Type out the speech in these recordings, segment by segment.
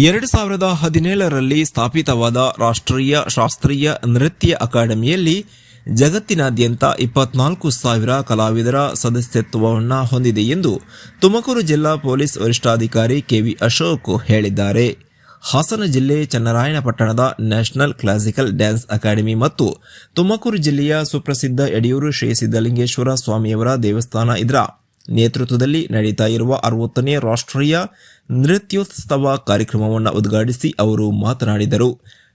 2017ರಲ್ಲಿ ಸ್ಥಾಪಿತವಾದ ರಾಷ್ಟ್ರೀಯ ಶಾಸ್ತ್ರೀಯ ನೃತ್ಯ ಅಕಾಡೆಮಿಯಲ್ಲಿ ಜಗತ್ತಿನಾದ್ಯಂತ 24,000 ಕಲಾವಿದರ ಸದಸ್ಯತ್ವವನ್ನು ಹೊಂದಿದೆ ಎಂದು ತುಮಕೂರು ಜಿಲ್ಲಾ ಪೊಲೀಸ್ ವರಿಷ್ಠಾಧಿಕಾರಿ ಕೆವಿ ಅಶೋಕ್ ಹೇಳಿದ್ದಾರೆ. ಹಾಸನ ಜಿಲ್ಲೆ ಚನ್ನರಾಯಣಪಟ್ಟಣದ ನ್ಯಾಷನಲ್ ಕ್ಲಾಸಿಕಲ್ ಡ್ಯಾನ್ಸ್ ಅಕಾಡೆಮಿ ಮತ್ತು ತುಮಕೂರು ಜಿಲ್ಲೆಯ ಸುಪ್ರಸಿದ್ಧ ಯಡಿಯೂರು ಶ್ರೀ ಸಿದ್ದಲಿಂಗೇಶ್ವರ ಸ್ವಾಮಿಯವರ ದೇವಸ್ಥಾನ ಇದರ ನೇತೃತ್ವದಲ್ಲಿ ನಡೆಯುತ್ತಾ ಇರುವ 60ನೇ ರಾಷ್ಟ್ರೀಯ ನೃತ್ಯೋತ್ಸವ ಕಾರ್ಯಕ್ರಮವನ್ನು ಉದ್ಘಾಟಿಸಿ ಅವರು ಮಾತನಾಡಿದರು.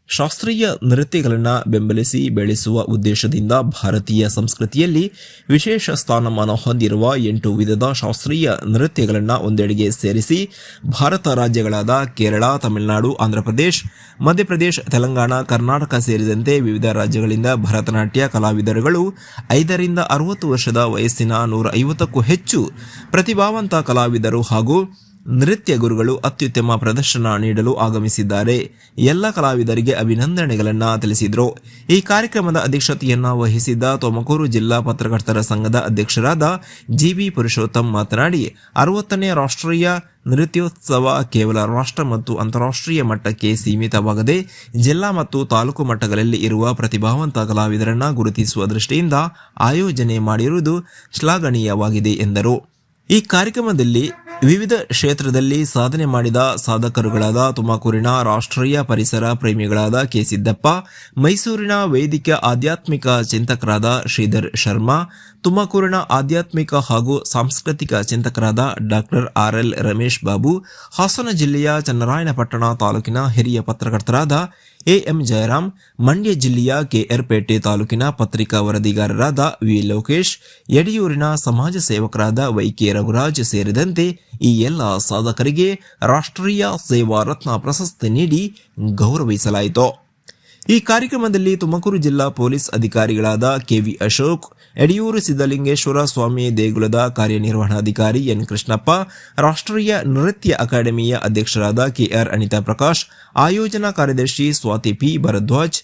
ಶಾಸ್ತ್ರೀಯ ನೃತ್ಯಗಳನ್ನು ಬೆಂಬಲಿಸಿ ಬೆಳೆಸುವ ಉದ್ದೇಶದಿಂದ ಭಾರತೀಯ ಸಂಸ್ಕೃತಿಯಲ್ಲಿ ವಿಶೇಷ ಸ್ಥಾನಮಾನ ಹೊಂದಿರುವ 8 ವಿಧದ ಶಾಸ್ತ್ರೀಯ ನೃತ್ಯಗಳನ್ನು ಒಂದೆಡೆಗೆ ಸೇರಿಸಿ ಭಾರತ ರಾಜ್ಯಗಳಾದ ಕೇರಳ, ತಮಿಳುನಾಡು, ಆಂಧ್ರಪ್ರದೇಶ್, ಮಧ್ಯಪ್ರದೇಶ್, ತೆಲಂಗಾಣ, ಕರ್ನಾಟಕ ಸೇರಿದಂತೆ ವಿವಿಧ ರಾಜ್ಯಗಳಿಂದ ಭರತನಾಟ್ಯ ಕಲಾವಿದರುಗಳು 5 ರಿಂದ 60 ವರ್ಷದ ವಯಸ್ಸಿನ 150ಕ್ಕೂ ಹೆಚ್ಚು ಪ್ರತಿಭಾವಂತ ಕಲಾವಿದರು ಹಾಗೂ ನೃತ್ಯ ಗುರುಗಳು ಅತ್ಯುತ್ತಮ ಪ್ರದರ್ಶನ ನೀಡಲು ಆಗಮಿಸಿದ್ದಾರೆ. ಎಲ್ಲ ಕಲಾವಿದರಿಗೆ ಅಭಿನಂದನೆಗಳನ್ನು ತಿಳಿಸಿದರು. ಈ ಕಾರ್ಯಕ್ರಮದ ಅಧ್ಯಕ್ಷತೆಯನ್ನು ವಹಿಸಿದ್ದ ತುಮಕೂರು ಜಿಲ್ಲಾ ಪತ್ರಕರ್ತರ ಸಂಘದ ಅಧ್ಯಕ್ಷರಾದ ಜಿಬಿ ಪುರುಷೋತ್ತಮ್ ಮಾತನಾಡಿ, 60ನೇ ರಾಷ್ಟ್ರೀಯ ನೃತ್ಯೋತ್ಸವ ಕೇವಲ ರಾಷ್ಟ್ರ ಮತ್ತು ಅಂತಾರಾಷ್ಟ್ರೀಯ ಮಟ್ಟಕ್ಕೆ ಸೀಮಿತವಾಗದೆ ಜಿಲ್ಲಾ ಮತ್ತು ತಾಲೂಕು ಮಟ್ಟಗಳಲ್ಲಿ ಇರುವ ಪ್ರತಿಭಾವಂತ ಕಲಾವಿದರನ್ನು ಗುರುತಿಸುವ ದೃಷ್ಟಿಯಿಂದ ಆಯೋಜನೆ ಮಾಡಿರುವುದು ಶ್ಲಾಘನೀಯವಾಗಿದೆ ಎಂದರು. ಈ ಕಾರ್ಯಕ್ರಮದಲ್ಲಿ ವಿವಿಧ ಕ್ಷೇತ್ರದಲ್ಲಿ ಸಾಧನೆ ಮಾಡಿದ ಸಾಧಕರುಗಳಾದ ತುಮಕೂರಿನ ರಾಷ್ಟ್ರೀಯ ಪರಿಸರ ಪ್ರೇಮಿಗಳಾದ ಕೆ ಸಿದ್ದಪ್ಪ, ಮೈಸೂರಿನ ವೈದಿಕ ಆಧ್ಯಾತ್ಮಿಕ ಚಿಂತಕರಾದ ಶ್ರೀಧರ್ ಶರ್ಮಾ, ತುಮಕೂರಿನ ಆಧ್ಯಾತ್ಮಿಕ ಹಾಗೂ ಸಾಂಸ್ಕೃತಿಕ ಚಿಂತಕರಾದ ಡಾಕ್ಟರ್ RL ರಮೇಶ್ ಬಾಬು, ಹಾಸನ ಜಿಲ್ಲೆಯ ಚನ್ನರಾಯಣಪಟ್ಟಣ ತಾಲೂಕಿನ ಹಿರಿಯ ಪತ್ರಕರ್ತರಾದ AM ಜಯರಾಮ್, ಮಂಡ್ಯ ಜಿಲ್ಲೆಯ KR ಪೇಟೆ ತಾಲೂಕಿನ ಪತ್ರಿಕಾ ವರದಿಗಾರರಾದ ವಿ ಲೋಕೇಶ್, ಯಡಿಯೂರಿನ ಸಮಾಜ ಸೇವಕರಾದ YK ರಘುರಾಜ್ ಸೇರಿದಂತೆ ಈ ಎಲ್ಲ ಸಾಧಕರಿಗೆ ರಾಷ್ಟ್ರೀಯ ಸೇವಾ ರತ್ನ ಪ್ರಶಸ್ತಿ ನೀಡಿ ಗೌರವಿಸಲಾಯಿತು. ಈ ಕಾರ್ಯಕ್ರಮದಲ್ಲಿ ತುಮಕೂರು ಜಿಲ್ಲಾ ಪೊಲೀಸ್ ಅಧಿಕಾರಿಗಳಾದ ಕೆವಿ ಅಶೋಕ್, ಯಡಿಯೂರು ಸಿದ್ದಲಿಂಗೇಶ್ವರ ಸ್ವಾಮಿ ದೇಗುಲದ ಕಾರ್ಯನಿರ್ವಹಣಾಧಿಕಾರಿ ಎನ್ ಕೃಷ್ಣಪ್ಪ, ರಾಷ್ಟ್ರೀಯ ನೃತ್ಯ ಅಕಾಡೆಮಿಯ ಅಧ್ಯಕ್ಷರಾದ KR ಅನಿತಾ ಪ್ರಕಾಶ್, ಆಯೋಜನಾ ಕಾರ್ಯದರ್ಶಿ ಸ್ವಾತಿ ಪಿ ಭರದ್ವಾಜ್,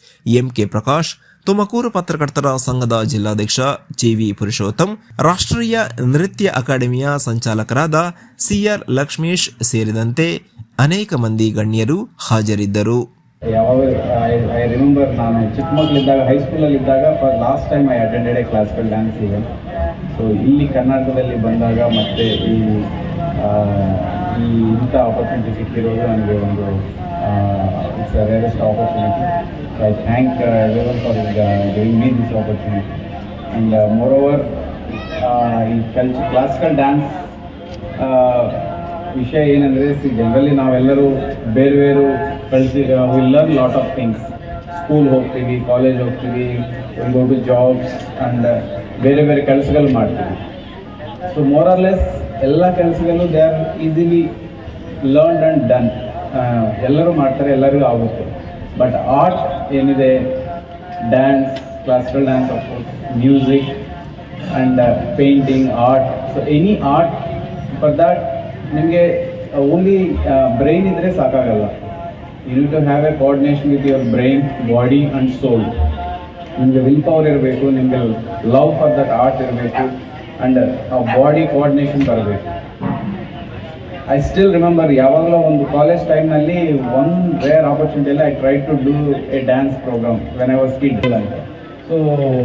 MK ಪ್ರಕಾಶ್, ತುಮಕೂರು ಪತ್ರಕರ್ತರ ಸಂಘದ ಜಿಲ್ಲಾಧ್ಯಕ್ಷ ಜಿವಿ ಪುರುಷೋತ್ತಮ್, ರಾಷ್ಟ್ರೀಯ ನೃತ್ಯ ಅಕಾಡೆಮಿಯ ಸಂಚಾಲಕರಾದ CR ಲಕ್ಷ್ಮೀಶ್ ಸೇರಿದಂತೆ ಅನೇಕ ಮಂದಿ ಗಣ್ಯರು ಹಾಜರಿದ್ದರು. ಯಾವಾಗ ಐ ರಿಮೆಂಬರ್ ನಾನು ಚಿಕ್ಕ ಮಕ್ಕಳಿದ್ದಾಗ ಹೈಸ್ಕೂಲಲ್ಲಿ ಇದ್ದಾಗ for last time I attended a classical dance event. So ಇಲ್ಲಿ ಕರ್ನಾಟಕದಲ್ಲಿ ಬಂದಾಗ ಮತ್ತೆ ಇಂಥ ಆಪರ್ಚುನಿಟಿ ಸಿಕ್ಕಿರೋದು ನನಗೆ ಒಂದು it's a rarest opportunity. So I thank everyone for giving me this opportunity. And moreover ಈ ಕ್ಲಾಸಿಕಲ್ ಡ್ಯಾನ್ಸ್ ವಿಷಯ ಏನಂದರೆ, ಜನರಲಿ ನಾವೆಲ್ಲರೂ ಬೇರೆ ಬೇರೆ will learn lot of things. School ಹೋಗ್ತೀವಿ, ಕಾಲೇಜ್ ಹೋಗ್ತೀವಿ, will go to jobs and ಬೇರೆ ಬೇರೆ ಕೆಲಸಗಳು ಮಾಡ್ತೀವಿ. ಸೊ ಮೋರ್ ಆರ್ ಲೆಸ್ ಎಲ್ಲ ಕೆಲಸಗಳು they are easily learned and done. ಎಲ್ಲರೂ ಮಾಡ್ತಾರೆ, ಎಲ್ಲರಿಗೂ ಆಗುತ್ತೆ. ಬಟ್ ಆರ್ಟ್ ಏನಿದೆ, dance, classical dance, of course music and painting, art, so any art, for that ನಿಮಗೆ ಓನ್ಲಿ ಬ್ರೈನ್ ಇದ್ದರೆ ಸಾಕಾಗಲ್ಲ. You need to have a coordination with your brain, body and soul. ನಿಮಗೆ will power ಇರಬೇಕು, ನಿಮಗೆ love for that art ಇರಬೇಕು, and ಆ body coordination ಬರಬೇಕು. I still remember ಯಾವಾಗಲೂ ಒಂದು ಕಾಲೇಜ್ ಟೈಮ್ನಲ್ಲಿ ಒನ್ ರೇರ್ ಆಪರ್ಚುನಿಟಿಯಲ್ಲಿ I try to do a dance program when I was kid ಅಂತ. So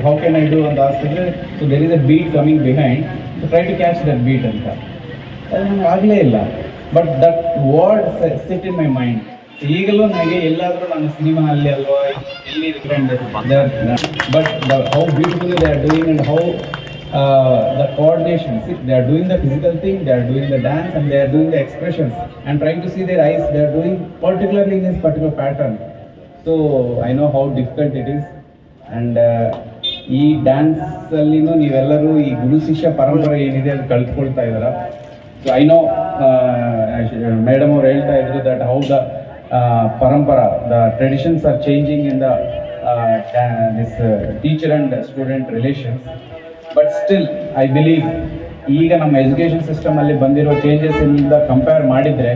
how can I do ಅಂತ ಆಸ್ತಿದ್ರೆ, so there is a beat coming behind, so try to catch that beat ಅಂತ. ಅದು ನನಗೆ ಆಗಲೇ ಇಲ್ಲ. But that word sit in my mind. ಈಗಲೂ ನನಗೆ ಎಲ್ಲಾದರೂ ನಾನು ಸಿನಿಮಾನಲ್ಲಿ ಅಲ್ವಾ ಎಲ್ಲಿ but how beautifully they are doing and how the coordination, they are doing the physical thing, they are doing the dance and they are doing the expressions and trying to see their eyes, they are doing particularly in this particular pattern. So I know how difficult it is. And ಈ ಡ್ಯಾನ್ಸಲ್ಲಿನೂ ನೀವೆಲ್ಲರೂ ಈ ಗುರು ಶಿಷ್ಯ ಪರಂಪರೆ ಏನಿದೆ ಅದು ಕಲ್ತ್ಕೊಳ್ತಾ ಇದ್ದೀರಾ. So I no madam ಅವ್ರು ಹೇಳ್ತಾ ಇದ್ರು ದಟ್ ಹೌ ದ ಪರಂಪರಾ, the traditions are changing in the this teacher and student relations. But still I believe ಈಗ ನಮ್ಮ ಎಜುಕೇಷನ್ ಸಿಸ್ಟಮಲ್ಲಿ ಬಂದಿರೋ ಚೇಂಜಸ್ ಇಂದ ಕಂಪೇರ್ ಮಾಡಿದರೆ,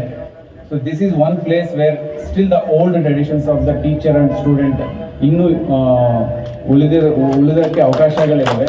so this is one place where still the old traditions of the teacher and student ಇನ್ನೂ ಉಳಿದಕ್ಕೆ ಅವಕಾಶಗಳಿವೆ.